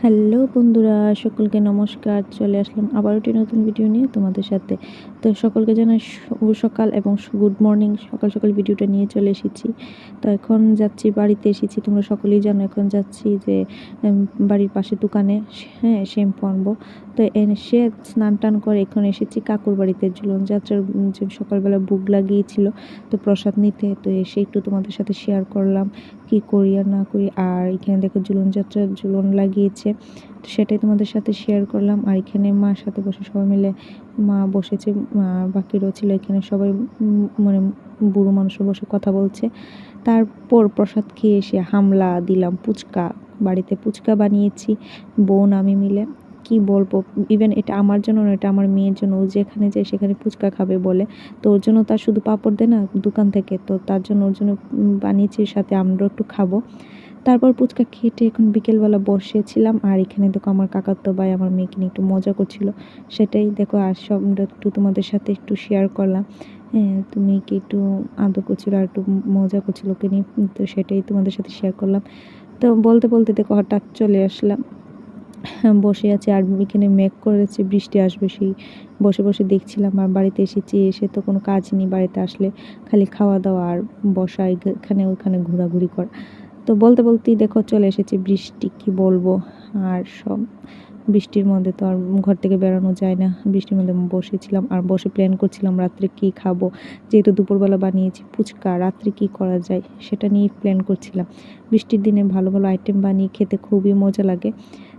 Hello বন্ধুরা, সকলকে নমস্কার। চলে আসলাম আবার একটি নতুন ভিডিও নিয়ে তোমাদের সাথে। তো সকলকে জানাই শুভ সকাল এবং গুড মর্নিং। সকাল সকাল ভিডিওটা নিয়ে চলে এসেছি। তো এখন যাচ্ছি, বাড়িতে এসেছি। তোমরা সকলেই জানো এখন যাচ্ছি যে বাড়ির পাশে দোকানে, হ্যাঁ, শ্যাম্পু আনবো। তো এসে স্নান টান করে এখন এসেছি কাকুর বাড়িতে। ঝুলন যাত্রার যে সকালবেলা ভোগ লাগিয়েছিল, তো প্রসাদ নিতে। তো এসে একটু তোমাদের সাথে শেয়ার করলাম কি করি আর না করি। আর এখানে দেখো ঝুলন যাত্রার ঝুলন লাগিয়েছে, তো সেটাই তোমাদের সাথে শেয়ার করলাম। আর এখানে মার সাথে বসে সবাই মিলে, মা বসেছে, বাকিরাও ছিল এখানে, সবাই মানে বুড়ো মানুষও বসে কথা বলছে। তারপর প্রসাদ খেয়ে এসে হামলা দিলাম পুচকা। বাড়িতে পুচকা বানিয়েছি বোন আমি মিলে। কি বলবো, ইভেন এটা আমার জন্য না, এটা আমার মেয়ের জন্য। ও যেখানে যায় সেখানে পুচকা খাবে বলে, তো ওর জন্য তার শুধু পাঁপড় দেয় না দোকান থেকে, তো তার জন্য ওর জন্য বানিয়েছি, সাথে আমরাও একটু খাবো। তারপর পুচকা খেটে এখন বিকেলবেলা বসেছিলাম। আর এখানে দেখো আমার কাকাতো ভাই আমার মেয়েকে নিয়ে একটু মজা করছিল, সেটাই দেখো। আর সবটা একটু তোমাদের সাথে একটু শেয়ার করলাম। হ্যাঁ, তুমি কি একটু আদর করছিল আর একটু মজা করছিল ওকে নিয়ে, তো সেটাই তোমাদের সাথে শেয়ার করলাম। তো বলতে বলতে দেখো হঠাৎ চলে আসলাম, বসে আছি। আর এখানে মেঘ করেছে, বৃষ্টি আসবে, সেই বসে বসে দেখছিলাম। আর বাড়িতে এসেছি, এসে তো কোনো কাজ নেই, বাড়িতে আসলে খালি খাওয়া দাওয়া আর বসা, এখানে ওইখানে ঘোরাঘুরি করা। তো বলতে বলতেই দেখো চলে এসেছি বৃষ্টি, কি বলবো। আর সব বৃষ্টির মধ্যে তো আর ঘর থেকে বেরোনো যায় না। বৃষ্টির মধ্যে বসেছিলাম আর বসে প্ল্যান করছিলাম রাত্রে কি খাবো। যেহেতু দুপুরবেলা বানিয়েছি ফুচকা, রাত্রে কি করা যায় সেটা নিয়ে প্ল্যান করছিলাম। বৃষ্টির দিনে ভালো ভালো আইটেম বানিয়ে খেতে খুবই মজা লাগে।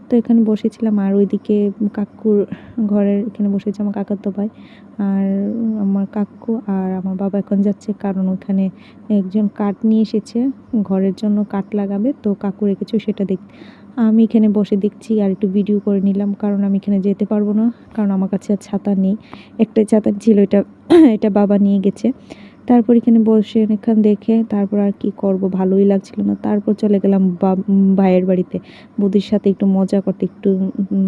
তো এখানে বসেছিলাম। আর ওইদিকে কাকুর ঘরের এখানে বসেছে আমার কাকাতো ভাই আর আমার কাকু আর আমার বাবা এখন যাচ্ছে, কারণ ওখানে একজন কাঠ নিয়ে এসেছে, ঘরের জন্য কাঠ লাগাবে, তো কাকু রেখেছে সেটা দেখতে। আমি এখানে বসে দেখছি আর একটু ভিডিও করে নিলাম, কারণ আমি এখানে যেতে পারবো না, কারণ আমার কাছে আর ছাতা নেই। একটাই ছাতা ছিল, এটা এটা বাবা নিয়ে গেছে। তারপর এখানে বসে অনেকক্ষণ দেখে তারপর আর কি করব, ভালোই লাগছিল না। তারপর চলে গেলাম ভাইয়ের বাড়িতে, বৌদির সাথে একটু মজা করতে, একটু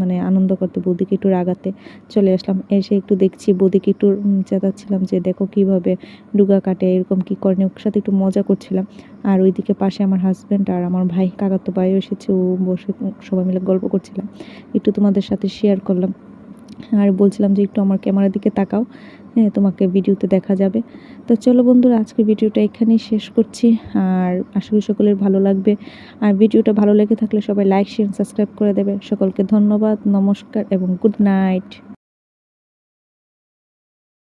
মানে আনন্দ করতে, বৌদিকে একটু রাগাতে চলে আসলাম। এসে একটু দেখছি বৌদিকে একটু চেতাচ্ছিলাম যে দেখো কিভাবে ডুগা কাটে, এরকম কি করে, ওর সাথে একটু মজা করছিলাম। আর ওইদিকে পাশে আমার হাজব্যান্ড আর আমার ভাই, কাকাতো ভাইও এসেছে, ও বসে সবাই মিলে গল্প করছিলাম, একটু তোমাদের সাথে শেয়ার করলাম। আর বলছিলাম যে একটু আমার ক্যামেরার দিকে তাকাও, হ্যাঁ, তোমাকে ভিডিওতে দেখা যাবে। তো চলো বন্ধুরা, আজকে ভিডিওটা এখানেই শেষ করছি। আর আশা করি সকলের ভালো লাগবে। আর ভিডিওটা ভালো লেগে থাকলে সবাই লাইক শেয়ার সাবস্ক্রাইব করে দেবে। সকলকে ধন্যবাদ, নমস্কার এবং গুড নাইট।